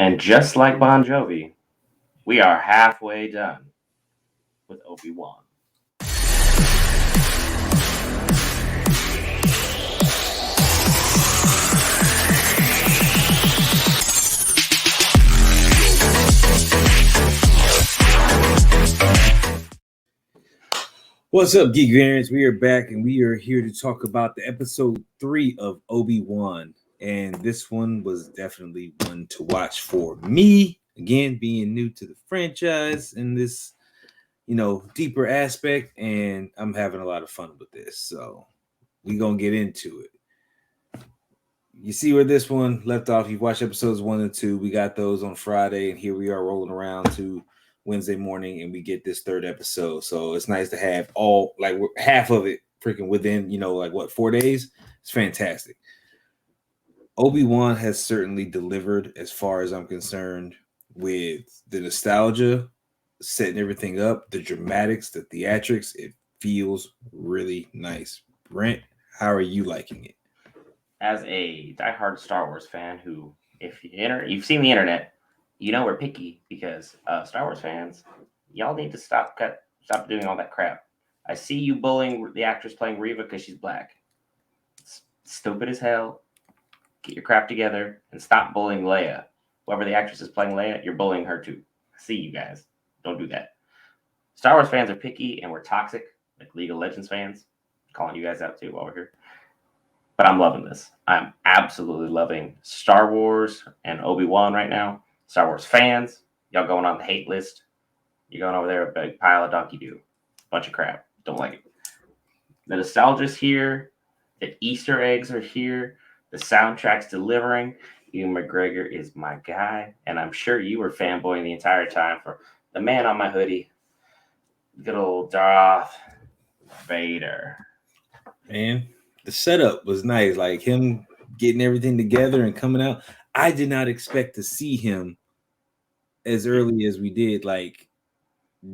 And just like Bon Jovi, we are halfway done with Obi-Wan. What's up, Geek Variants? We are back and we are here to talk about the episode 3 of Obi-Wan. And this one was definitely one to watch for me. Again, being new to the franchise in this, deeper aspect. And I'm having a lot of fun with this. So we're going to get into it. You see where this one left off. You've watched episodes 1 and 2. We got those on Friday. And here we are rolling around to Wednesday morning, and we get this third episode. So it's nice to have all half of it freaking within 4 days. It's fantastic. Obi-Wan has certainly delivered as far as I'm concerned with the nostalgia, setting everything up, the dramatics, the theatrics. It feels really nice. Brent, how are you liking it? As a diehard Star Wars fan who, if you've seen the internet, we're picky because Star Wars fans, y'all need to stop doing all that crap. I see you bullying the actress playing Reva because she's black. It's stupid as hell. Get your crap together and stop bullying Leia. Whoever the actress is playing Leia, you're bullying her too. I see you guys. Don't do that. Star Wars fans are picky and we're toxic, like League of Legends fans. I'm calling you guys out too while we're here. But I'm loving this. I'm absolutely loving Star Wars and Obi-Wan right now. Star Wars fans, y'all going on the hate list. You're going over there, a big pile of donkey doo. Bunch of crap. Don't like it. The nostalgia's here. The Easter eggs are here. The soundtrack's delivering. Ewan McGregor is my guy. And I'm sure you were fanboying the entire time for the man on my hoodie. Good old Darth Vader. Man, the setup was nice. Like him getting everything together and coming out. I did not expect to see him as early as we did, like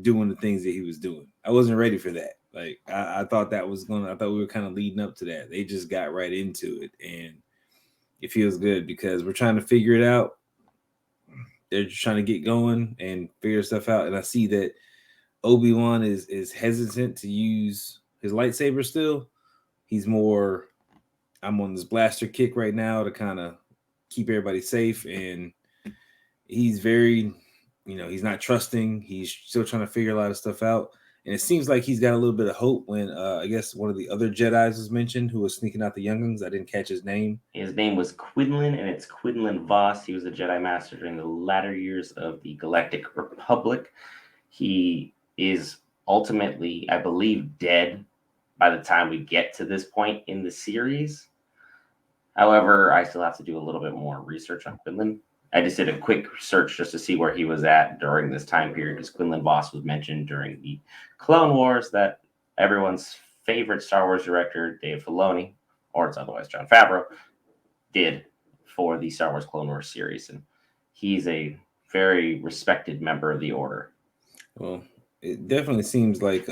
doing the things that he was doing. I wasn't ready for that. Like I thought I thought we were kind of leading up to that. They just got right into it, and it feels good because we're trying to figure it out. They're just trying to get going and figure stuff out. And I see that Obi-Wan is hesitant to use his lightsaber still. He's more, I'm on this blaster kick right now to kind of keep everybody safe, and he's very, he's not trusting. He's still trying to figure a lot of stuff out. And it seems like he's got a little bit of hope when I guess one of the other Jedis was mentioned who was sneaking out the younglings. I didn't catch his name. His name was Quinlan, and it's Quinlan Vos. He was a Jedi Master during the latter years of the Galactic Republic. He is ultimately, I believe, dead by the time we get to this point in the series. However, I still have to do a little bit more research on Quinlan. I just did a quick search just to see where he was at during this time period, because Quinlan Vos was mentioned during the Clone Wars that everyone's favorite Star Wars director, Dave Filoni, or it's otherwise Jon Favreau, did for the Star Wars Clone Wars series. And he's a very respected member of the Order. Well, it definitely seems like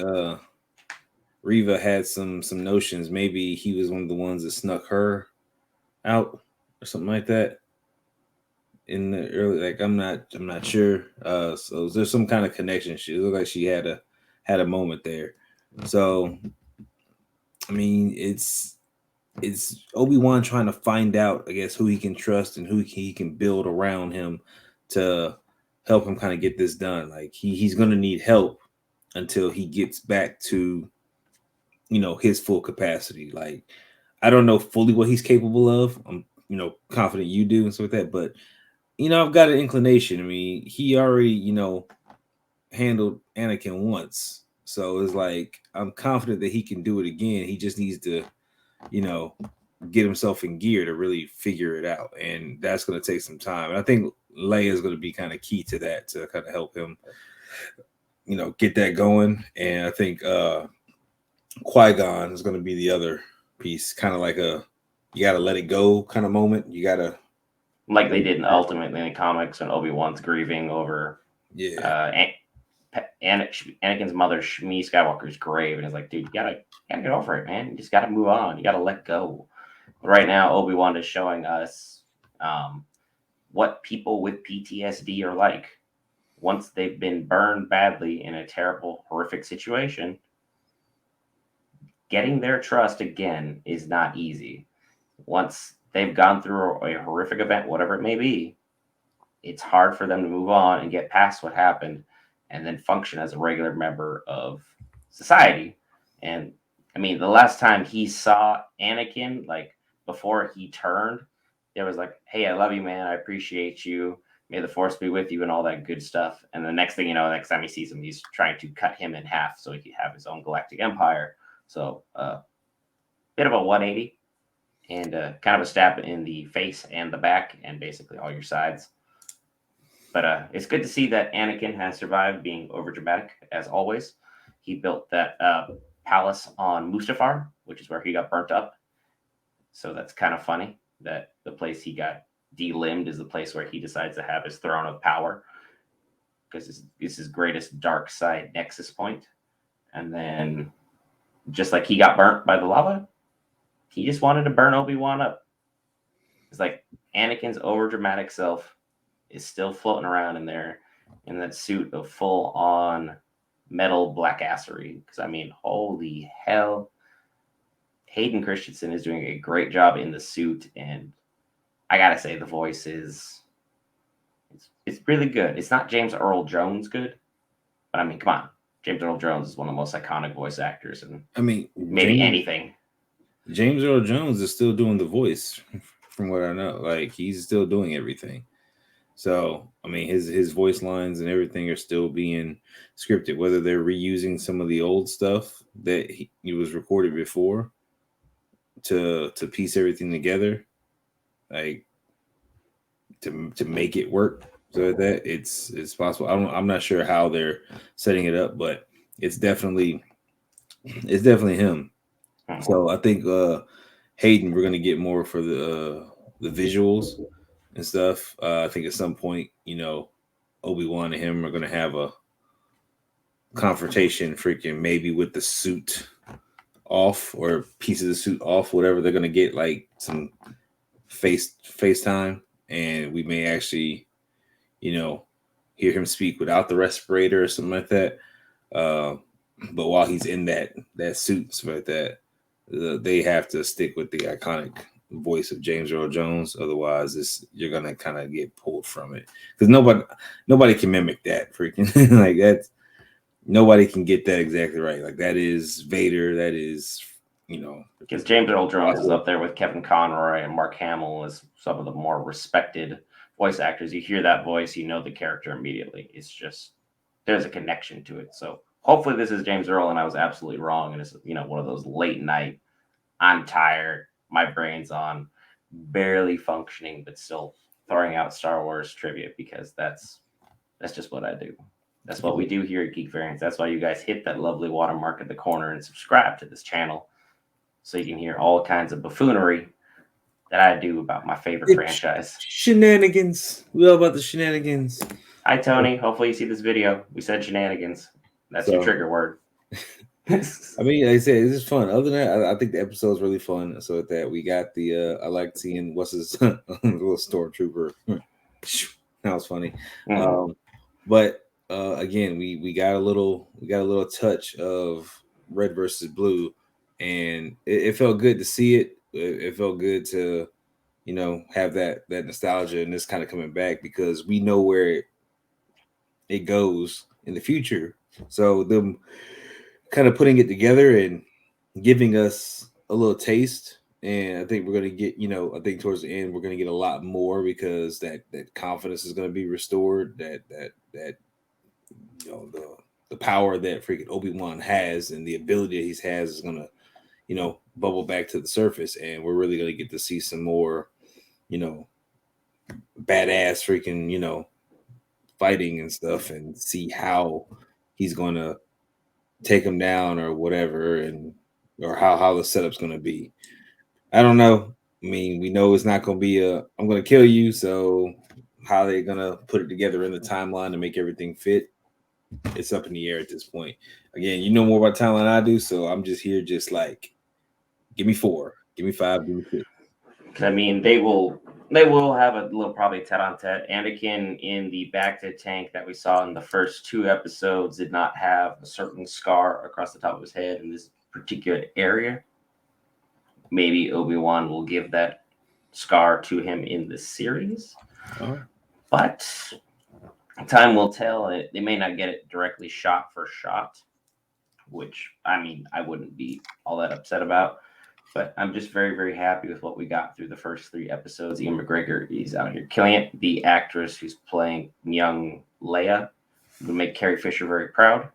Reva had some notions. Maybe he was one of the ones that snuck her out or something like that. In the early, like I'm not sure. So there's some kind of connection. She looked like she had a moment there. So I mean, it's Obi-Wan trying to find out, I guess, who he can trust and who he can build around him to help him kind of get this done. Like he's gonna need help until he gets back to his full capacity. Like I don't know fully what he's capable of. I'm confident you do and stuff like that, but I've got an inclination. I mean, he already, handled Anakin once. So it's like, I'm confident that he can do it again. He just needs to, get himself in gear to really figure it out. And that's going to take some time. And I think Leia is going to be kind of key to that, to kind of help him, get that going. And I think Qui-Gon is going to be the other piece, kind of like you got to let it go kind of moment. You got to, like they did ultimately in the comics when Obi-Wan's grieving over Anakin's mother, Shmi Skywalker's grave, and he's like, dude, you gotta get over it, man. You just gotta move on. You gotta let go. But right now, Obi-Wan is showing us what people with PTSD are like. Once they've been burned badly in a terrible, horrific situation, getting their trust again is not easy. Once they've gone through a horrific event, whatever it may be, it's hard for them to move on and get past what happened and then function as a regular member of society. And I mean, the last time he saw Anakin, like before he turned, there was like, hey, I love you, man. I appreciate you. May the force be with you and all that good stuff. And the next thing you know, next time he sees him, he's trying to cut him in half so he can have his own galactic empire. So, bit of a 180 and kind of a stab in the face and the back and basically all your sides. But it's good to see that Anakin has survived being overdramatic, as always. He built that palace on Mustafar, which is where he got burnt up. So that's kind of funny that the place he got delimbed is the place where he decides to have his throne of power, because it's his greatest dark side nexus point. And then, just like he got burnt by the lava, he just wanted to burn Obi-Wan up. It's like Anakin's overdramatic self is still floating around in there in that suit of full on metal blackassery. Because I mean, holy hell, Hayden Christensen is doing a great job in the suit, and I gotta say the voice is it's really good. It's not James Earl Jones good, but I mean, come on, James Earl Jones is one of the most iconic voice actors, and I mean, maybe anything. James Earl Jones is still doing the voice, from what I know. Like, he's still doing everything. So, I mean, his voice lines and everything are still being scripted, whether they're reusing some of the old stuff that he was recorded before to piece everything together, like to make it work. So that it's possible. I'm not sure how they're setting it up, but it's definitely him. So I think Hayden, we're gonna get more for the visuals and stuff. I think at some point, Obi-Wan and him are gonna have a confrontation, freaking maybe with the suit off or piece of the suit off, whatever. They're gonna get like some FaceTime, and we may actually, hear him speak without the respirator or something like that. But while he's in that suit, stuff like that, they have to stick with the iconic voice of James Earl Jones. Otherwise, you're gonna kind of get pulled from it, because nobody can mimic that freaking like that. Nobody can get that exactly right. Like, that is Vader. That is, because James Earl Jones is up there with Kevin Conroy and Mark Hamill as some of the more respected voice actors. You hear that voice, you know the character immediately. It's just, there's a connection to it. So hopefully this is James Earl and I was absolutely wrong. And it's, one of those late night, I'm tired, my brain's on, barely functioning, but still throwing out Star Wars trivia, because that's just what I do. That's what we do here at Geek Variants. That's why you guys hit that lovely watermark at the corner and subscribe to this channel, so you can hear all kinds of buffoonery that I do about my favorite franchise. Shenanigans. We all about the shenanigans. Hi, Tony. Hopefully you see this video. We said shenanigans. That's your trigger word. I mean, like I said, it's just fun. Other than that, I think the episode's really fun. So with that, we got the I like seeing what's his little stormtrooper. That was funny. Mm-hmm. But again, we got a little touch of red versus blue, and it felt good to see it. It felt good to have that nostalgia and this kind of coming back, because we know where it goes in the future. So them kind of putting it together and giving us a little taste, and I think we're going to get, I think towards the end we're going to get a lot more, because that confidence is going to be restored, that the power that freaking Obi-Wan has and the ability that he has is going to bubble back to the surface, and we're really going to get to see some more badass freaking fighting and stuff, and see how he's going to take him down or whatever, and or how the setup's going to be. I don't know. I mean, we know it's not going to be I'm going to kill you. So how they're going to put it together in the timeline to make everything fit, it's up in the air at this point. Again, you know more about timeline than I do, so I'm just here just like, give me 4, give me 5, give me 6. I mean, they will They will have a little probably tete-a-tete. Anakin in the back to tank that we saw in the first 2 episodes did not have a certain scar across the top of his head in this particular area. Maybe Obi-Wan will give that scar to him in the series. Oh. But time will tell. They may not get it directly shot for shot, which, I mean, I wouldn't be all that upset about. But I'm just very, very happy with what we got through the first 3 episodes. Ian McGregor is out here killing it. The actress who's playing young Leia would make Carrie Fisher very proud.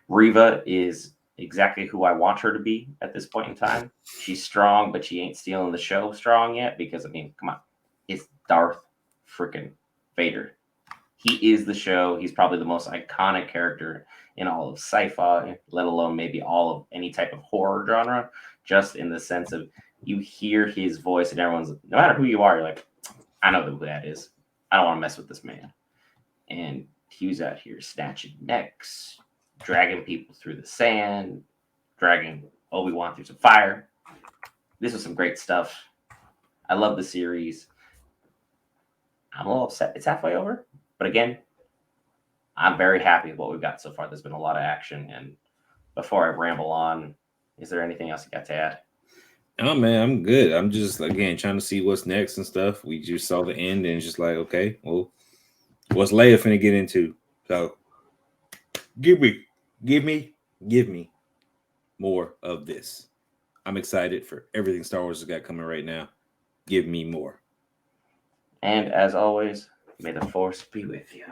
Reva is exactly who I want her to be at this point in time. She's strong, but she ain't stealing the show strong yet because, I mean, come on. It's Darth freaking Vader. He is the show. He's probably the most iconic character in all of sci-fi, let alone maybe all of any type of horror genre, just in the sense of you hear his voice and everyone's, no matter who you are, you're like, I know who that is. I don't want to mess with this man. And he was out here snatching necks, dragging people through the sand, dragging Obi-Wan through some fire. This was some great stuff. I love the series. I'm a little upset it's halfway over. But again, I'm very happy with what we've got so far. There's been a lot of action. And before I ramble on, is there anything else you got to add? Oh man, I'm good. I'm just again trying to see what's next and stuff. We just saw the end and it's just like, okay, well, what's Leia finna get into? So give me more of this. I'm excited for everything Star Wars has got coming right now. Give me more. And as always, may the force be with you.